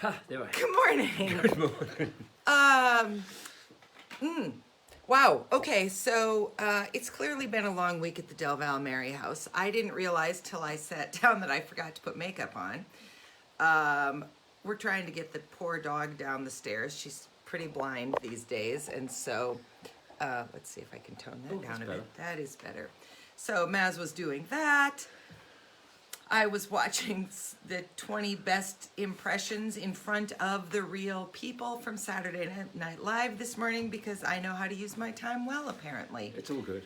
Ha, there I am. Good morning. Good morning. Wow. Okay, so it's clearly been a long week at the Del Val Mary house. I didn't realize till I sat down that I forgot to put makeup on. We're trying to get the poor dog down the stairs. She's pretty blind these days, and so let's see if I can tone that down a bit. That is better. So Maz was doing that. I was watching the 20 best impressions in front of the real people from Saturday Night Live this morning because I know how to use my time well, apparently. It's all good.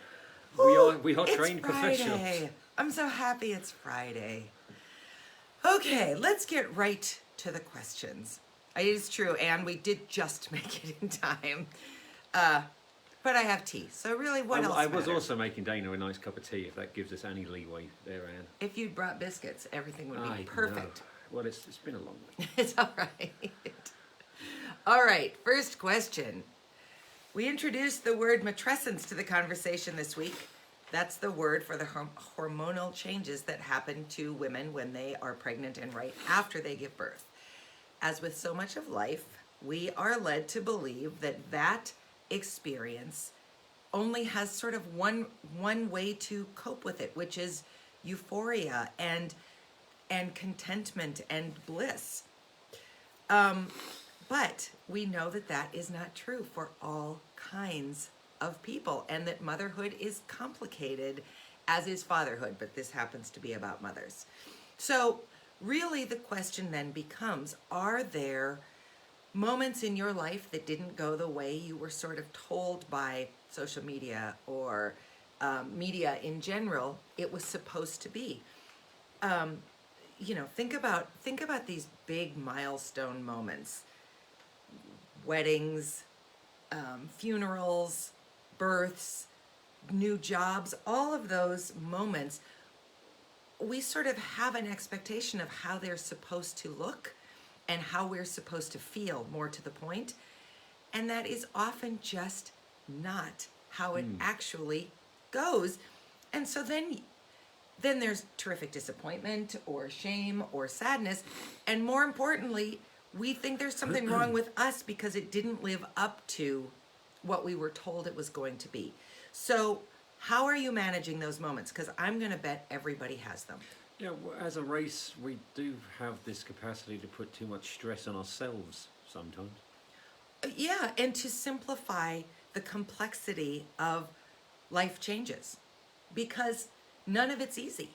Ooh, we are it's trained Friday. professionals. I'm so happy it's Friday. Okay, let's get right to the questions. It is true, and we did just make it in time. But I have tea, so really, what else I was matters? also making Dana a nice cup of tea, if that gives us any leeway there, Anne. If you'd brought biscuits, everything would be I perfect. know. Well, it's been a long week. It's all right. All right, first question. We introduced the word matrescence to the conversation this week. That's the word for the hormonal changes that happen to women when they are pregnant and right after they give birth. As with so much of life, we are led to believe that that experience only has sort of one way to cope with it, which is euphoria and contentment and bliss. But we know that that is not true for all kinds of people, and that motherhood is complicated, as is fatherhood, but this happens to be about mothers. So really the question then becomes, are there moments in your life that didn't go the way you were sort of told by social media or media in general it was supposed to be? Think about these big milestone moments: weddings, funerals, births, new jobs. All of those moments, we sort of have an expectation of how they're supposed to look and how we're supposed to feel, more to the point. And that is often just not how it actually goes. And so then there's terrific disappointment or shame or sadness. And more importantly, we think there's something wrong with us because it didn't live up to what we were told it was going to be. So how are you managing those moments? Because I'm going to bet everybody has them. Yeah, as a race, we do have this capacity to put too much stress on ourselves sometimes. Yeah, and to simplify the complexity of life changes, because none of it's easy.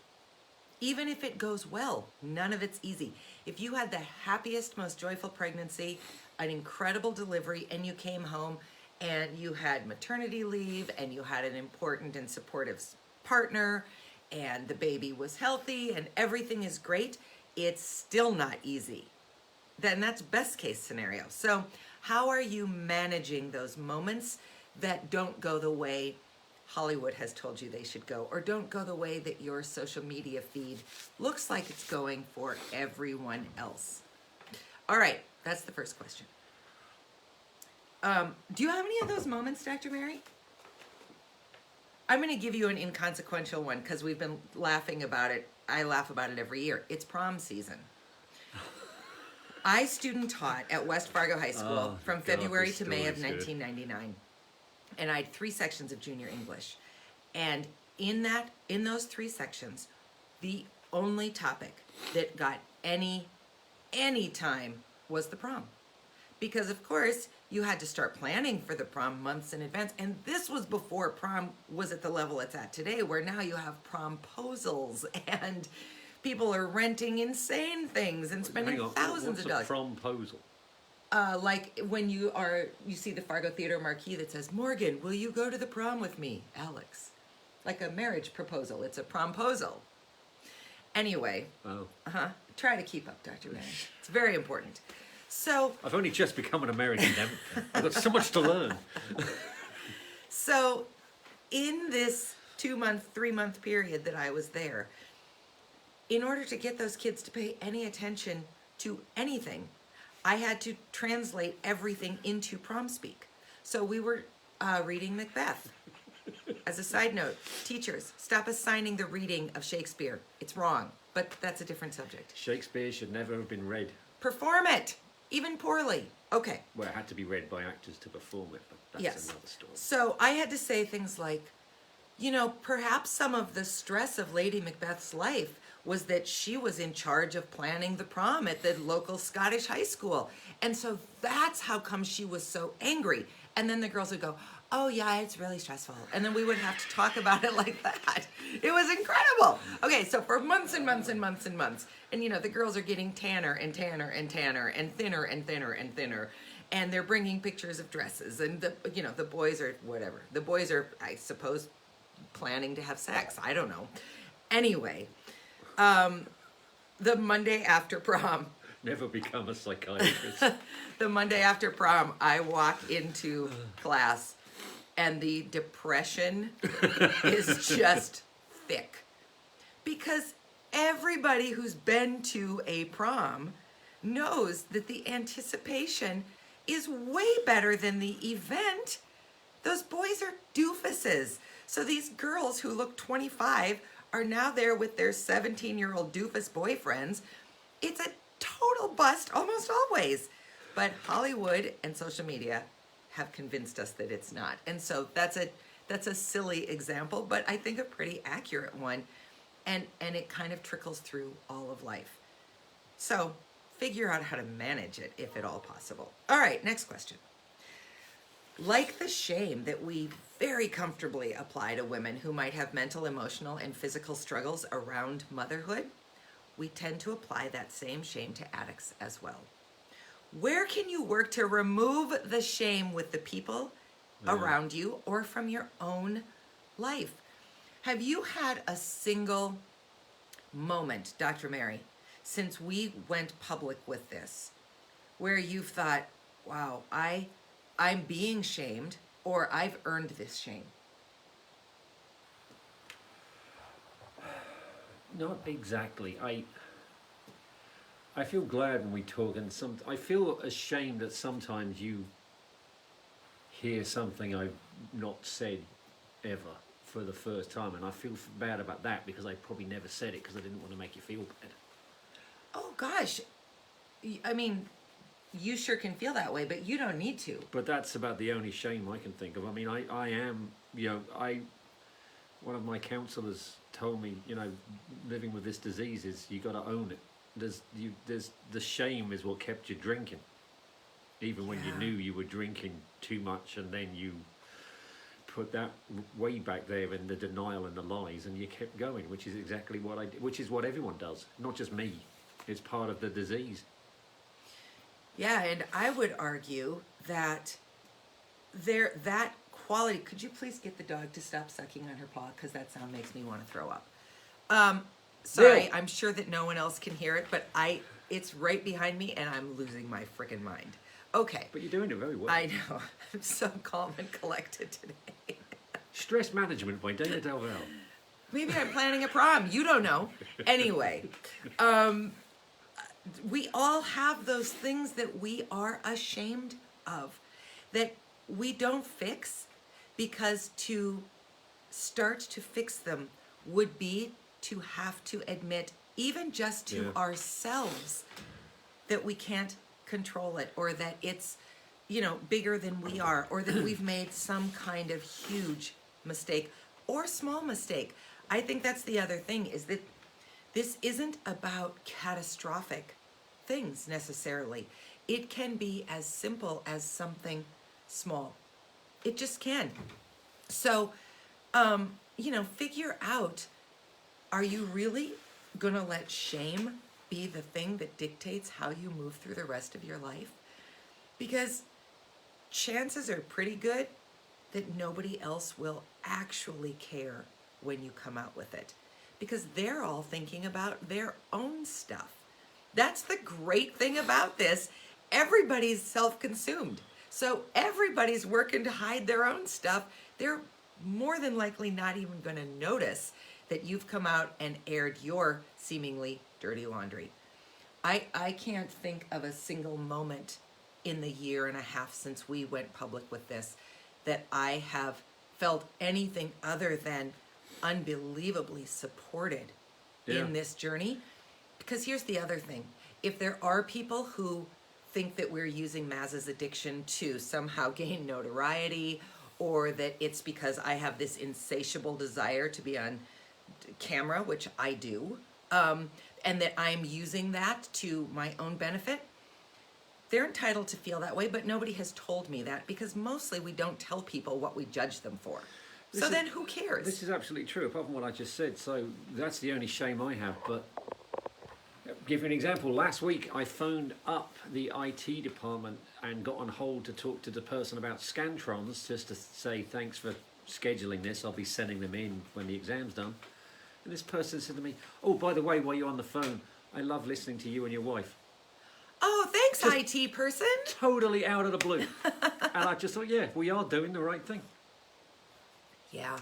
Even if it goes well, none of it's easy. If you had the happiest, most joyful pregnancy, an incredible delivery, and you came home and you had maternity leave and you had an important and supportive partner and the baby was healthy and everything is great, it's still not easy. Then that's best case scenario. So how are you managing those moments that don't go the way Hollywood has told you they should go, or don't go the way that your social media feed looks like it's going for everyone else? All right, that's the first question. Do you have any of those moments, Dr. Mary? I'm going to give you an inconsequential one because we've been laughing about it. I laugh about it every year. It's prom season. I student taught at West Fargo High School from February to May of 1999. And I had 3 sections of junior English. And in those 3 sections, the only topic that got any time was the prom. Because of course, you had to start planning for the prom months in advance. And this was before prom was at the level it's at today, where now you have promposals and people are renting insane things and spending thousands of dollars. What's a promposal? Like when you see the Fargo Theater marquee that says, "Morgan, will you go to the prom with me, Alex?" Like a marriage proposal. It's a promposal. Anyway, try to keep up, Dr. Mary. It's very important. So I've only just become an American, then. I've got so much to learn. So in this 2-month, 3-month period that I was there, in order to get those kids to pay any attention to anything, I had to translate everything into prom speak. So we were reading Macbeth. As a side note, teachers, stop assigning the reading of Shakespeare. It's wrong, but that's a different subject. Shakespeare should never have been read. Perform it. even poorly. Okay. Well, it had to be read by actors to perform it, but that's Yes. another story. So I had to say things like, you know, perhaps some of the stress of Lady Macbeth's life was that she was in charge of planning the prom at the local Scottish high school. And so that's how come she was so angry. And then the girls would go, oh yeah, it's really stressful. And then we would have to talk about it like that. It was incredible. Okay, so for months and months and months and months, and you know, the girls are getting tanner and tanner and tanner and thinner and thinner and thinner. And they're bringing pictures of dresses, and the boys are whatever. The boys are, I suppose, planning to have sex. I don't know. Anyway, the Monday after prom, Never become a psychiatrist. the Monday after prom, I walk into class, and the depression is just thick, because everybody who's been to a prom knows that the anticipation is way better than the event. Those boys are doofuses. So these girls who look 25 are now there with their 17-year-old doofus boyfriends. It's a total bust almost always. But Hollywood and social media have convinced us that it's not. And so that's a silly example, but I think a pretty accurate one. And it kind of trickles through all of life. So figure out how to manage it if at all possible. All right, next question. Like the shame that we very comfortably apply to women who might have mental, emotional, and physical struggles around motherhood, we tend to apply that same shame to addicts as well. Where can you work to remove the shame with the people around you or from your own life? Have you had a single moment, Dr. Mary, since we went public with this, where you've thought, wow, I'm being shamed, or I've earned this shame? Not exactly. I feel glad when we talk, and I feel ashamed that sometimes you hear something I've not said ever for the first time, and I feel bad about that because I probably never said it because I didn't want to make you feel bad. Oh gosh, I mean, you sure can feel that way, but you don't need to. But that's about the only shame I can think of. I mean, I am, one of my counselors told me, living with this disease is you got to own it. There's the shame is what kept you drinking, even when you knew you were drinking too much, and then you put that way back there in the denial and the lies, and you kept going, which is exactly what I did, which is what everyone does, not just me. It's part of the disease. Yeah, and I would argue that that quality. Could you please get the dog to stop sucking on her paw, because that sound makes me want to throw up. Sorry, Yeah. I'm sure that no one else can hear it, but it's right behind me, and I'm losing my frickin' mind. Okay. But you're doing it very well. I know. I'm so calm and collected today. Stress Management by Dana Delvell. Maybe I'm planning a prom. You don't know. Anyway, we all have those things that we are ashamed of, that we don't fix, because to start to fix them would be to have to admit, even just to ourselves, that we can't control it, or that it's, bigger than we are, or that we've made some kind of huge mistake or small mistake. I think that's the other thing, is that this isn't about catastrophic things necessarily. It can be as simple as something small. It just can. So, figure out, are you really gonna let shame be the thing that dictates how you move through the rest of your life? Because chances are pretty good that nobody else will actually care when you come out with it, because they're all thinking about their own stuff. That's the great thing about this. Everybody's self-consumed. So everybody's working to hide their own stuff. They're more than likely not even going to notice that you've come out and aired your seemingly dirty laundry. I can't think of a single moment in the year and a half since we went public with this that I have felt anything other than unbelievably supported in this journey. Because here's the other thing. If there are people who think that we're using Maz's addiction to somehow gain notoriety, or that it's because I have this insatiable desire to be on camera, which I do, and that I'm using that to my own benefit. They're entitled to feel that way, but nobody has told me that, because mostly we don't tell people what we judge them for. This So is- then who cares? This is absolutely true, apart from what I just said. So that's the only shame I have. But give you an example. Last week, I phoned up the IT department and got on hold to talk to the person about Scantrons, just to say thanks for scheduling this. I'll be sending them in when the exam's done. And this person said to me, "Oh, by the way, while you're on the phone, I love listening to you and your wife." Oh, thanks, Just- IT person. Totally out of the blue. And I just thought, yeah, we are doing the right thing. Yeah.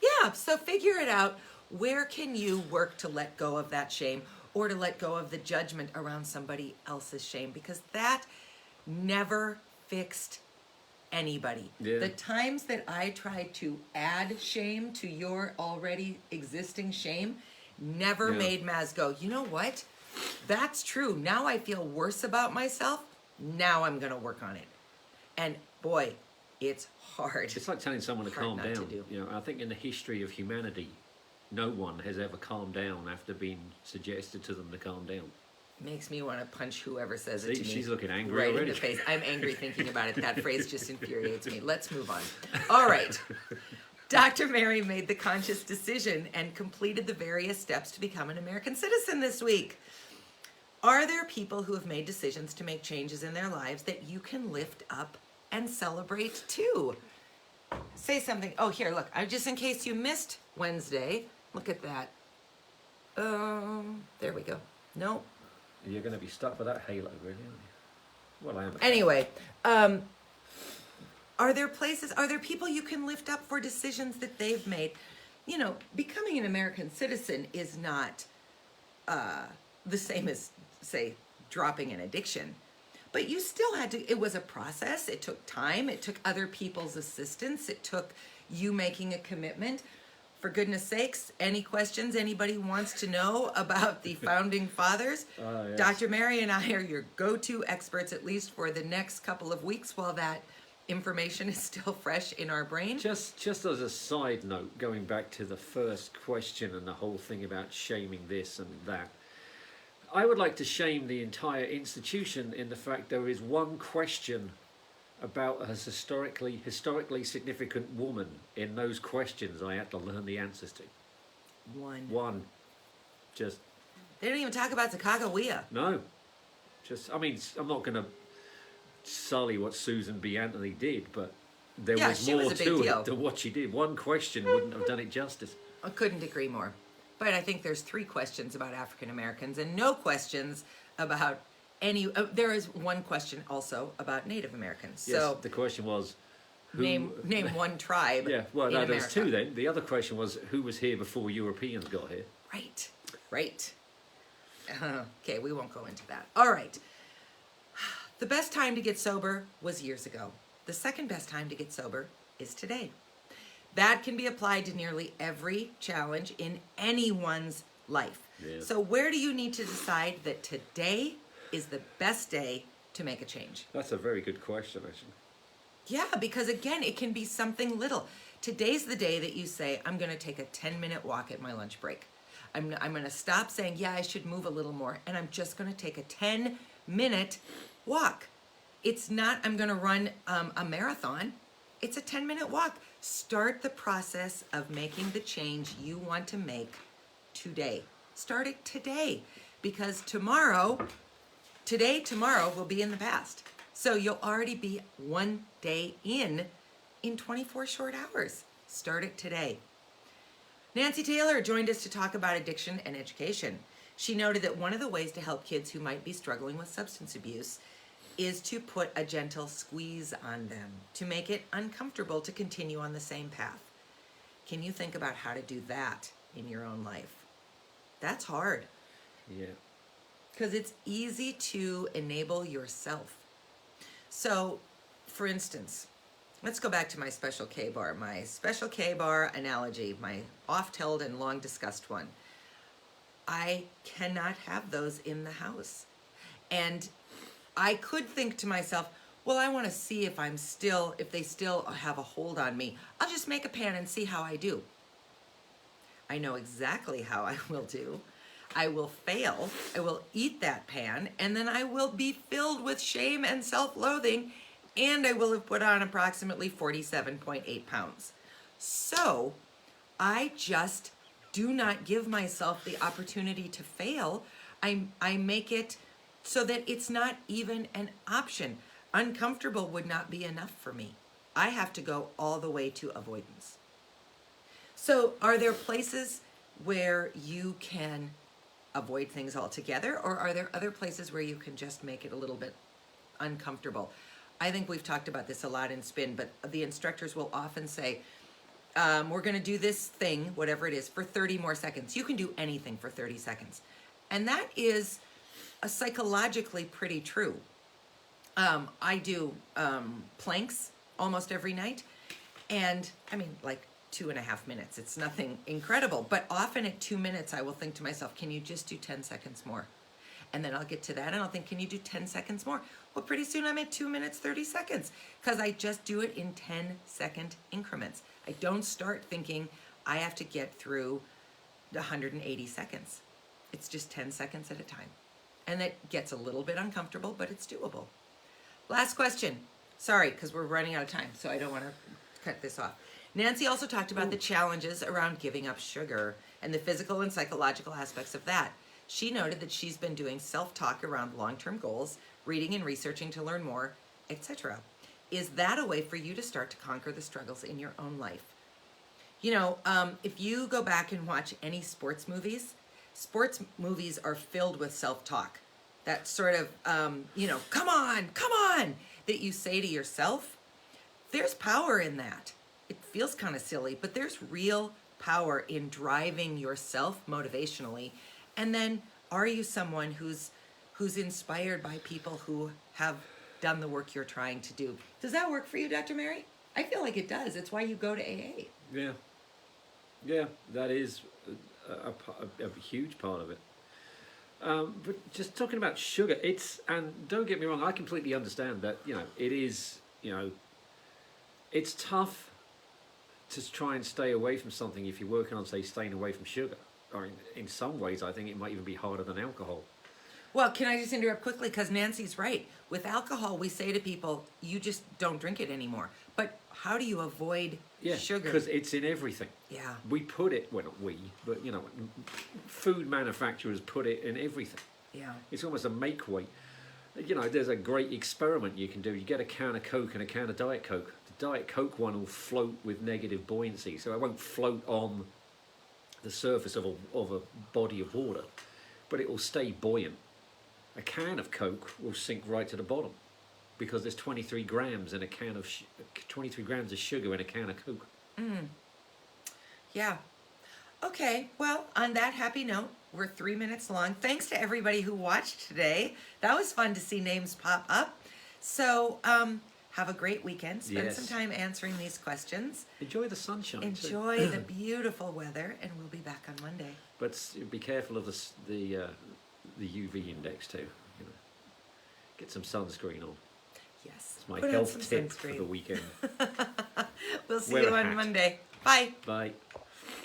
Yeah, so figure it out. Where can you work to let go of that shame, or to let go of the judgment around somebody else's shame? Because that never fixed anybody. Yeah. The times that I tried to add shame to your already existing shame never Yeah. made Maz go, you know what? That's true. Now I feel worse about myself. Now I'm going to work on it. And boy, it's hard. It's like telling someone to Hard calm not to down. do. You know, I think in the history of humanity, no one has ever calmed down after being suggested to them to calm down. Makes me want to punch whoever says it See, to me. she's looking angry right already. in the face. I'm angry thinking about it. That phrase just infuriates me. Let's move on. All right. Dr. Mary made the conscious decision and completed the various steps to become an American citizen this week. Are there people who have made decisions to make changes in their lives that you can lift up and celebrate too? Say something. Oh, here, look. Just in case you missed Wednesday, look at that. There we go. No. You're going to be stuck with that halo, really, aren't you? Well, I am. Anyway, are there people you can lift up for decisions that they've made? You know, becoming an American citizen is not the same as, say, dropping an addiction. But you still had to, it was a process. It took time. It took other people's assistance. It took you making a commitment. For goodness sakes, any questions anybody wants to know about the founding fathers? Yes. Dr. Mary and I are your go-to experts, at least for the next couple of weeks, while that information is still fresh in our brain. Just as a side note, going back to the first question and the whole thing about shaming this and that, I would like to shame the entire institution in the fact there is one question about a historically significant woman in those questions I had to learn the answers to. One. Just, They don't even talk about Sacagawea. no. Just, I mean, I'm not going to sully what Susan B. Anthony did, but there Yeah, was she more was a big to deal. it than what she did. One question wouldn't have done it justice. I couldn't agree more. But I think there's 3 questions about African Americans and no questions about any. There is one question also about Native Americans. Yes, So the question was, who, name one tribe. Yeah, well, in no, there's America. 2 then. The other question was, who was here before Europeans got here? Right. Okay, we won't go into that. All right. The best time to get sober was years ago. The second best time to get sober is today. That can be applied to nearly every challenge in anyone's life. Yeah. So where do you need to decide that today is the best day to make a change? That's a very good question, actually. Yeah, because again, it can be something little. Today's the day that you say, I'm going to take a 10-minute walk at my lunch break. I'm going to stop saying, yeah, I should move a little more, and I'm just going to take a 10-minute walk. It's not, I'm going to run a marathon. It's a 10-minute walk. Start the process of making the change you want to make today. Start it today, because tomorrow will be in the past. So you'll already be one day in 24 short hours. Start it today. Nancy Taylor joined us to talk about addiction and education. She noted that one of the ways to help kids who might be struggling with substance abuse is to put a gentle squeeze on them, to make it uncomfortable to continue on the same path. Can you think about how to do that in your own life? That's hard, Yeah. because it's easy to enable yourself. So, for instance, let's go back to my Special K bar. My Special K bar analogy, my oft-held and long-discussed one. I cannot have those in the house. And I could think to myself, well, I want to see if they still have a hold on me. I'll just make a pan and see how I do. I know exactly how I will do. I will fail. I will eat that pan, and then I will be filled with shame and self-loathing, and I will have put on approximately 47.8 pounds. So I just do not give myself the opportunity to fail. I make it so that it's not even an option. Uncomfortable would not be enough for me. I have to go all the way to avoidance. So are there places where you can avoid things altogether, or are there other places where you can just make it a little bit uncomfortable? I think we've talked about this a lot in spin, but the instructors will often say, we're going to do this thing, whatever it is, for 30 more seconds. You can do anything for 30 seconds. And that is psychologically pretty true. I do planks almost every night. And I mean, like 2.5 minutes. It's nothing incredible. But often at 2 minutes, I will think to myself, can you just do 10 seconds more? And then I'll get to that and I'll think, can you do 10 seconds more? Well, pretty soon I'm at 2 minutes, 30 seconds because I just do it in 10-second increments. I don't start thinking I have to get through 180 seconds. It's just 10 seconds at a time. And that gets a little bit uncomfortable, but it's doable. Last question. Sorry, because we're running out of time, so I don't want to cut this off. Nancy also talked about the challenges around giving up sugar and the physical and psychological aspects of that. She noted that she's been doing self-talk around long-term goals, reading and researching to learn more, etc. Is that a way for you to start to conquer the struggles in your own life? You know, if you go back and watch any sports movies are filled with self-talk. That sort of, come on, that you say to yourself. There's power in that. It feels kind of silly, but there's real power in driving yourself motivationally. And then, are you someone who's inspired by people who have done the work you're trying to do? Does that work for you, Dr. Mary? I feel like it does. It's why you go to AA. Yeah, that is a huge part of it. But just talking about sugar, and don't get me wrong, I completely understand that, it is, it's tough to try and stay away from something if you're working on, say, staying away from sugar. Or in some ways, I think it might even be harder than alcohol. Well, can I just interrupt quickly? Because Nancy's right. With alcohol, we say to people, you just don't drink it anymore. But how do you avoid sugar? Because it's in everything. Yeah. We put it, well, not we, but, food manufacturers put it in everything. Yeah. It's almost a make-weight. There's a great experiment you can do. You get a can of Coke and a can of Diet Coke. The Diet Coke one will float with negative buoyancy, so it won't float on the surface of a body of water, but it will stay buoyant. A can of Coke will sink right to the bottom because there's 23 grams in a can of 23 grams of sugar in a can of Coke. Yeah. Okay. Well, on that happy note, we're 3 minutes long. Thanks to everybody who watched today. That was fun to see names pop up. So, have a great weekend. Spend some time answering these questions. Enjoy the sunshine. Enjoy the beautiful weather, and we'll be back on Monday. But be careful of the UV index too. Get some sunscreen on. Yes. It's my health tip for the weekend. We'll see you on Monday. Bye. Bye.